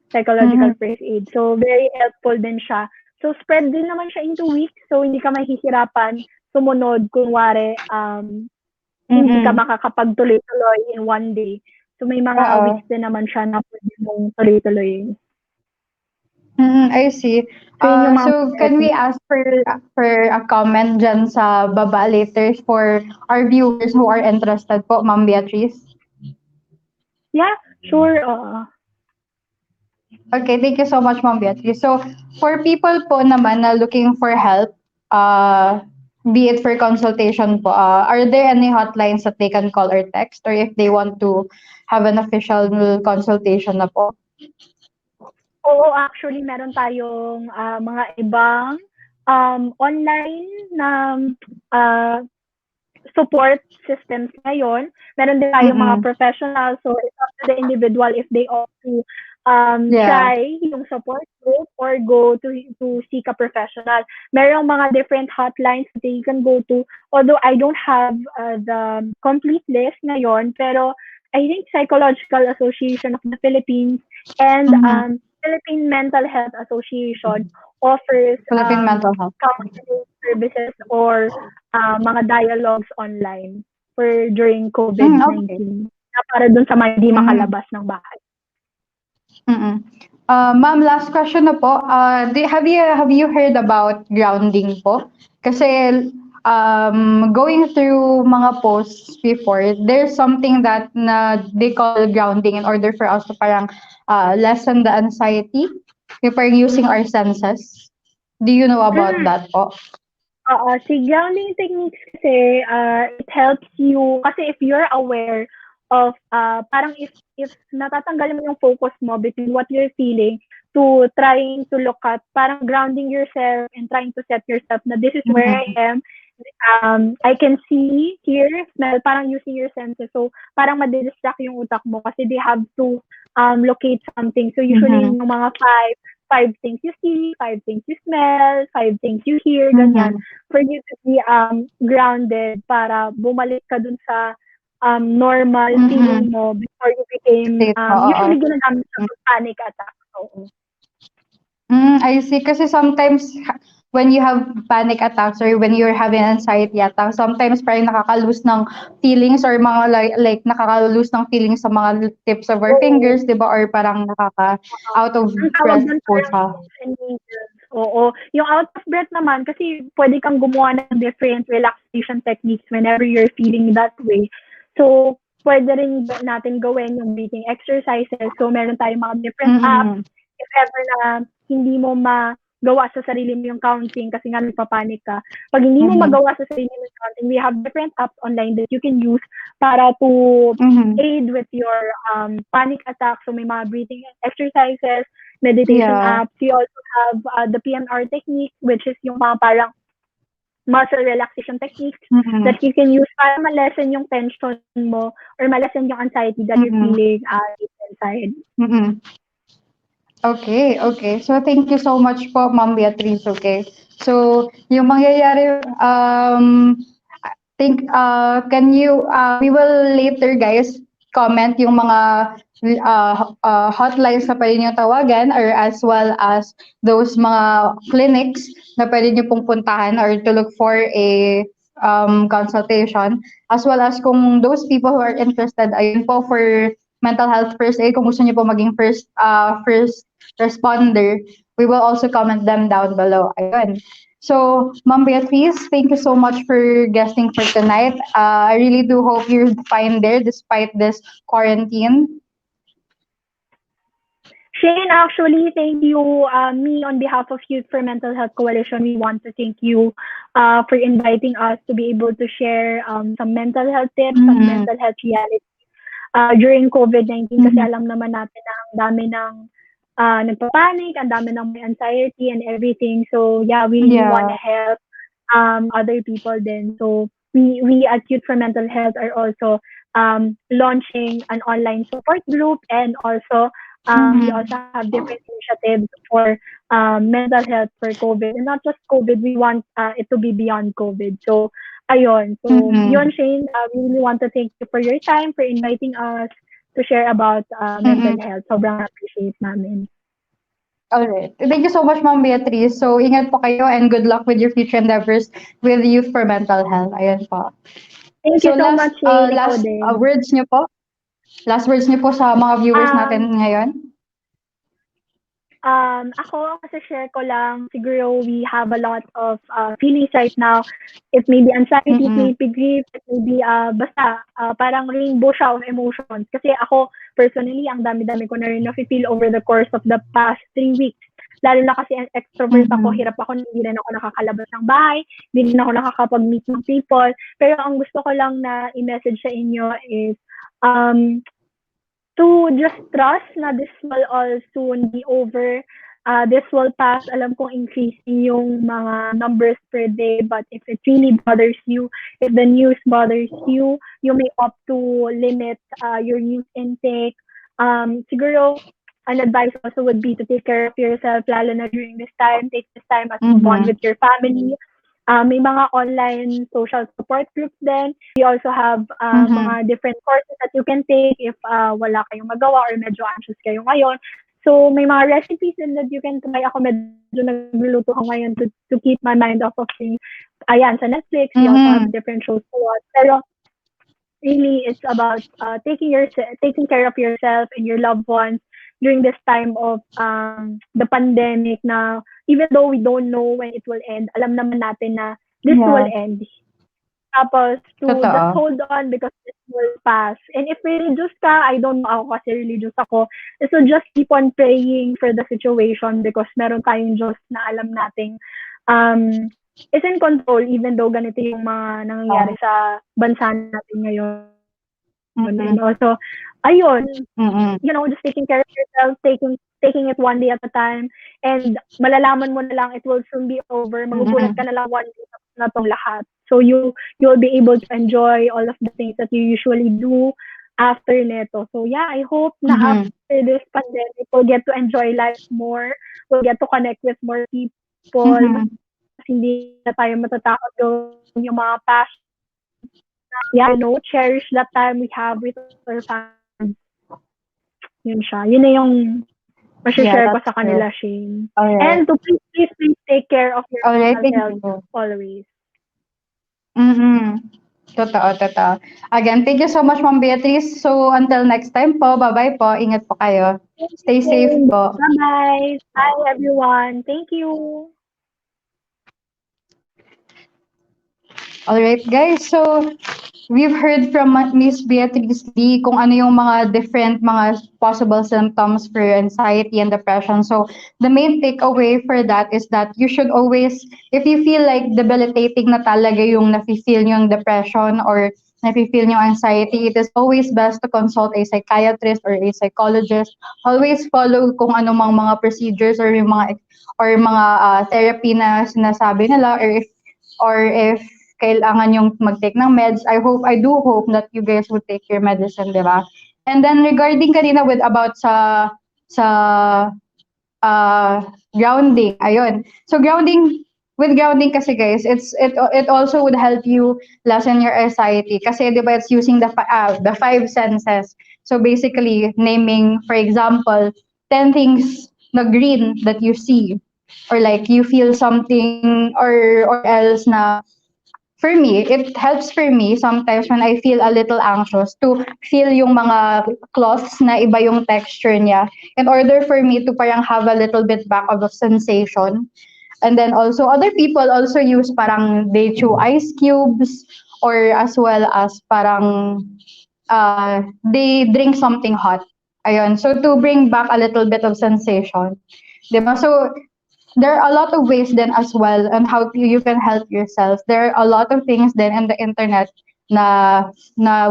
Psychological first aid. So, very helpful din siya. So, spread din naman siya into weeks. So, hindi ka mahihirapan sumunod. Kunwari, hindi ka makakapagtuloy-tuloy in one day. So, may mga weeks din naman siya na pwede mong tuloy-tuloy. I see. So, can we ask for a comment dyan sa baba later for our viewers who are interested po, Ma'am Beatrice? Yeah, sure. Okay, thank you so much, Ma'am Beatrice. So, for people po naman na looking for help, be it for consultation po, are there any hotlines that they can call or text, or if they want to have an official consultation na po? Oo, actually, meron tayong mga ibang online na support systems ngayon. Meron din tayong mga professionals, so it's up to the individual if they ought to try yung support group or go to seek a professional. Merong mga different hotlines that you can go to. Although I don't have the complete list ngayon, pero I think Psychological Association of the Philippines and Philippine Mental Health Association offers counseling services or mga dialogues online for during COVID-19 na para dun sa mga hindi makalabas ng bahay. Ma'am, last question na po. Have you heard about grounding po? Kasi going through mga posts before, there's something that they call grounding in order for us to parang lessen the anxiety. Yung parang using our senses. Do you know about that po? Si grounding techniques kasi, it helps you, kasi if you're aware of, parang if natatanggal mo yung focus mo between what you're feeling to trying to look at, parang grounding yourself and trying to set yourself na this is where I am, I can see, hear, smell, parang using your senses. So, parang madidistract yung utak mo kasi they have to locate something. So, usually yung mga five things you see, 5 things you smell, 5 things you hear, ganyan. For you to be grounded para bumalik ka dun sa normal feeling mo before you became, usually ginagamit sa panic attack. I see. Kasi sometimes when you have panic attacks or when you're having anxiety attacks, sometimes parang nakaka-lose ng feelings or mga like nakaka-lose ng feelings sa mga tips of our fingers, di ba? Or parang out of breath po siya. Oo. Yung out of breath naman, kasi pwede kang gumawa ng different relaxation techniques whenever you're feeling that way. So, pwede rin natin gawin yung breathing exercises. So, meron tayong mga different apps. If ever na hindi mo gawa sa sarili mo yung counting kasi nga nagpapanik ka. Pag hindi mo Mhm. magawa sa sarili mo yung counting, we have different apps online that you can use para to Mhm. aid with your panic attack. So may mga breathing exercises, meditation Yeah. apps. You also have the PMR technique, which is yung mga parang muscle relaxation techniques Mhm. that you can use para ma-lessen yung tension mo or ma-lessen yung anxiety that you're Mhm. feeling deep inside. Mhm. Okay, okay. So thank you so much po, Ma'am Beatrice, okay? So yung mangyayari, I think, can you, we will later, guys, comment yung mga hotlines na pwede nyo tawagan or as well as those mga clinics na pwede nyo pong puntahan or to look for a consultation. As well as kung those people who are interested, ayun po, for mental health first aid, kung gusto niyo po maging first responder, we will also comment them down below. Ayun. So, Ma'am Beatrice, thank you so much for guesting for tonight. I really do hope you're fine there despite this quarantine. Shane, actually, thank you. Me, on behalf of Youth for Mental Health Coalition, we want to thank you for inviting us to be able to share some mental health tips, some Mm-hmm. mental health reality during COVID-19 kasi Mm-hmm. alam naman natin na ang dami ng nagpapanik, ang dami ng may anxiety and everything. So, yeah, we really want Yeah. to help other people then. So, we at Youth for Mental Health are also launching an online support group, and also we Mm-hmm. also have different initiatives for mental health for COVID. And not just COVID, we want it to be beyond COVID. So, ayun. So, Mm-hmm. yun, Shane, we really want to thank you for your time, for inviting us to share about mental Mm-hmm. health. Sobrang appreciate namin. Alright. Thank you so much, Ma'am Beatrice. So, ingat po kayo and good luck with your future endeavors with Youth for Mental Health. Ayan po. Thank you So, so last much, Shane. Ikaw last din. words niyo po. Last words niyo po sa mga viewers Um, natin ngayon. Ako, kasi share ko lang, siguro we have a lot of feelings right now. It may be anxiety, it may Mm-mm. be grief, it may be basta parang rainbow siya of emotions. Kasi ako, personally, ang dami-dami ko na rin na-feel over the course of the past 3 weeks. Lalo na kasi extrovert ako, Mm-mm. hirap ako, hindi rin ako nakakalabas ng bahay, hindi rin ako nakakapag-meet ng people. Pero ang gusto ko lang na i-message sa inyo is, to just trust na this will all soon be over. This will pass. Alam kong increasing yung mga numbers per day, but if it really bothers you, if the news bothers you, you may opt to limit your news intake. Siguro, an advice also would be to take care of yourself, lalo na during this time. Take this time as to bond Mm-hmm. with your family. May mga online social support groups din. We also have Mm-hmm. mga different courses that you can take if wala kayong magawa or medyo anxious kayo ngayon. So, may mga recipes din that you can try. Ako medyo nagluluto ako ngayon to keep my mind off of things. Ayan, sa Netflix, we also have Mm-hmm. different shows to watch. Pero really, it's about taking care of yourself and your loved ones during this time of the pandemic na even though we don't know when it will end, alam naman natin na this will Yeah. end. Tapos, to just Totoo. hold on because this will pass. And if religious ka, I don't know, ako kasi religious ako. So, just keep on praying for the situation because meron tayong Diyos na alam nating is in control even though ganito yung mga nangyayari sa bansa natin ngayon. And Mm-mm. also, ayun, Mm-mm. just taking care of yourself, taking it one day at a time, and malalaman mo na lang it will soon be over. Magugulat ka Mm-mm. na lang one day na tong lahat. So you'll be able to enjoy all of the things that you usually do after neto. So yeah, I hope na Mm-hmm. after this pandemic, we'll get to enjoy life more. We'll get to connect with more people. Mas Mm-hmm. hindi na tayo matatakot gawin yung mga passion. Yeah, cherish that time we have with our family. Yun siya. Yun na yung Yeah, share ko that's sa true. kanila, Shane. All right. And to please take care of your All right. mental Thank health you. always. Mm-hmm. Totoo, totoo. Again, thank you so much, Ma'am Beatrice. So, until next time po, bye-bye po. Ingat po kayo. Thank you, Stay safe Shane. po. Bye-bye. Bye, everyone. Thank you. All right, guys. So, we've heard from Miss Beatrice Lee kung ano yung mga different mga possible symptoms for anxiety and depression. So the main takeaway for that is that you should always, if you feel like debilitating na talaga yung nafe-feel yung depression or nafe-feel yung anxiety, it is always best to consult a psychiatrist or a psychologist. Always follow kung ano mang mga procedures or yung mga therapy na sinasabi nila, or if kailangan yung mag-take ng meds. I do hope that you guys would take your medicine, di ba? And then regarding kanina with about sa grounding, ayun. So with grounding kasi guys, it also would help you lessen your anxiety kasi 'di ba it's using the five senses. So basically naming, for example, 10 things na green that you see, or like you feel something, or else na, for me, it helps for me sometimes when I feel a little anxious to feel yung mga cloths na iba yung texture niya in order for me to parang have a little bit back of a sensation. And then also other people also use parang they chew ice cubes, or as well as parang they drink something hot. Ayun. So to bring back a little bit of sensation. 'Di ba? So there are a lot of ways then as well on how you can help yourself. There are a lot of things then in the internet na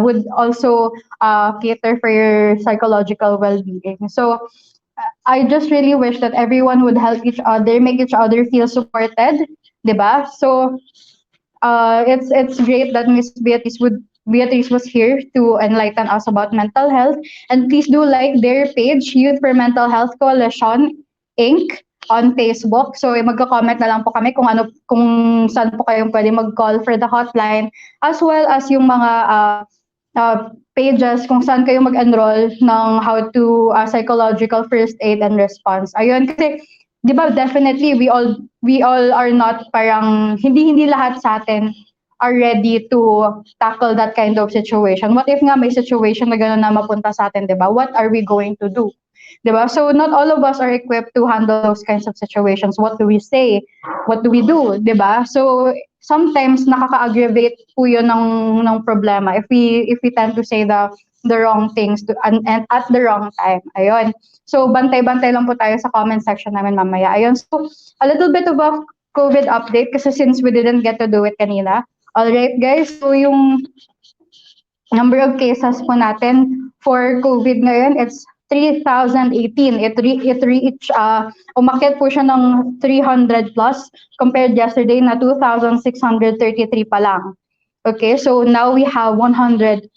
would also cater for your psychological well-being. So I just really wish that everyone would help each other, make each other feel supported, 'di ba? So it's great that Beatrice was here to enlighten us about mental health. And please do like their page, Youth for Mental Health Coalition Inc. on Facebook. So magko-comment na lang po kami kung saan po kayong pwede mag-call for the hotline, as well as yung mga pages kung saan kayo mag-enroll ng how to psychological first aid and response. Ayun, kasi 'di ba definitely we all are not parang hindi lahat sa atin are ready to tackle that kind of situation. What if nga may situation na gano'n na mapunta sa atin, 'di ba? What are we going to do? 'Di ba? So not all of us are equipped to handle those kinds of situations. What do we say? What do we do? 'Di ba? So sometimes nakaka-aggravate po 'yun ng problema if we tend to say the wrong things and at the wrong time. Ayun. So bantay-bantay lang po tayo sa comment section namin mamaya. Ayun. So a little bit of a COVID update kasi since we didn't get to do it kanina. All right, guys. So yung number of cases po natin for COVID ngayon, it's 3,018. It reached, umakyat po siya ng 300 plus compared yesterday na 2,633 pa lang. Okay, so now we have 136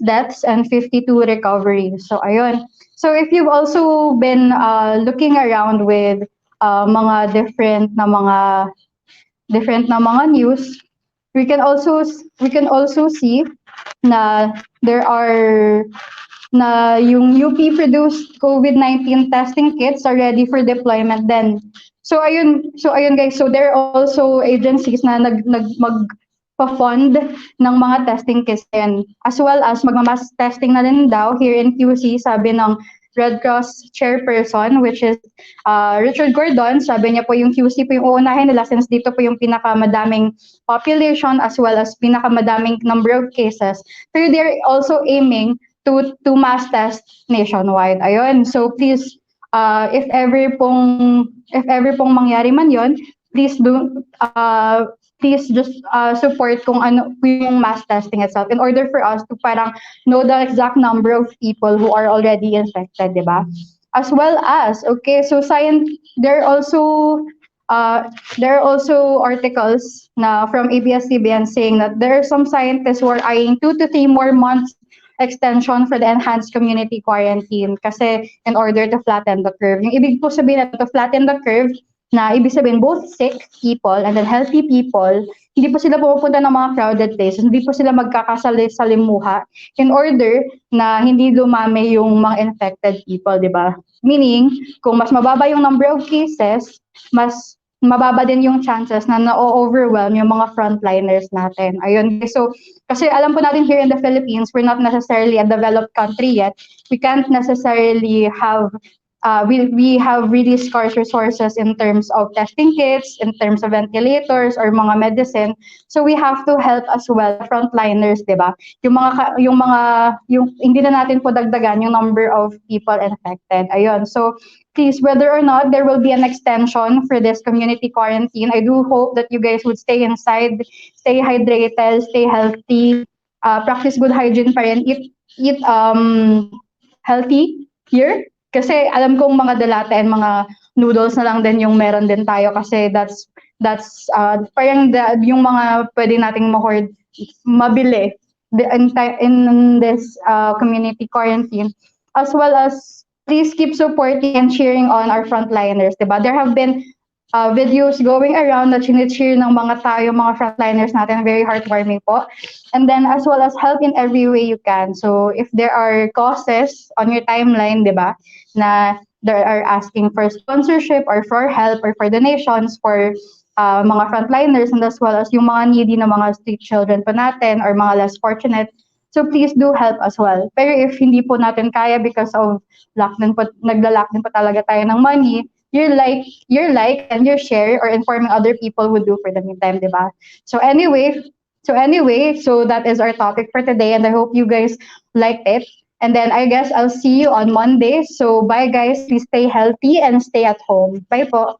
deaths and 52 recoveries. So ayun. So if you've also been looking around with mga different na mga news, we can also see na there are na yung UP produced COVID-19 testing kits are ready for deployment then. So ayun guys, so there are also agencies na magpa-fund ng mga testing kits din. As well as magma-mass testing na rin daw here in QC, sabi ng Red Cross chairperson, which is Richard Gordon. Sabi niya po yung QC po yung uunahin nila since dito po yung pinakamadaming population as well as pinakamadaming number of cases. So they're also aiming to mass test nationwide. Ayun. So please, if ever pong mangyari man yon, please just support kung ano yung mass testing itself in order for us to parang know the exact number of people who are already infected, di ba? As well as, okay, so there are also articles na from ABS-CBN saying that there are some scientists who are eyeing 2 to 3 more months extension for the enhanced community quarantine kasi in order to flatten the curve. Yung ibig po sabihin na to flatten the curve, na ibig sabihin both sick people and then healthy people, hindi po sila pumupunta ng mga crowded places, hindi po sila magkakasalimuha in order na hindi dumami yung mga infected people, di ba? Meaning, kung mas mababa yung number of cases, mas mababa din yung chances na na-overwhelm yung mga frontliners natin. Ayun. So, kasi alam po natin here in the Philippines, we're not necessarily a developed country yet. We can't necessarily have we have really scarce resources in terms of testing kits, in terms of ventilators or mga medicine. So we have to help as well the frontliners, 'di ba? Yung hindi na natin po dagdagan yung number of people infected. Ayun. So please, whether or not there will be an extension for this community quarantine, I do hope that you guys would stay inside, stay hydrated, stay healthy, practice good hygiene pa rin, eat healthy here. Kasi alam kong mga delata and mga noodles na lang din yung meron din tayo kasi that's parang yung mga pwede nating mabili in this community quarantine, as well as please keep supporting and cheering on our frontliners, diba? There have been videos going around na chine-cheer ng mga tayo, mga frontliners natin, very heartwarming po. And then as well as help in every way you can. So if there are causes on your timeline, di ba, na they are asking for sponsorship or for help or for donations for mga frontliners, and as well as yung mga needy na mga street children po natin or mga less fortunate. So please do help as well. Pero if hindi po natin kaya because of nagla-lack din po talaga tayo ng money, your like and your share or informing other people would do for the meantime, di ba? So that is our topic for today, and I hope you guys liked it. And then I guess I'll see you on Monday. So bye guys, please stay healthy and stay at home. Bye po.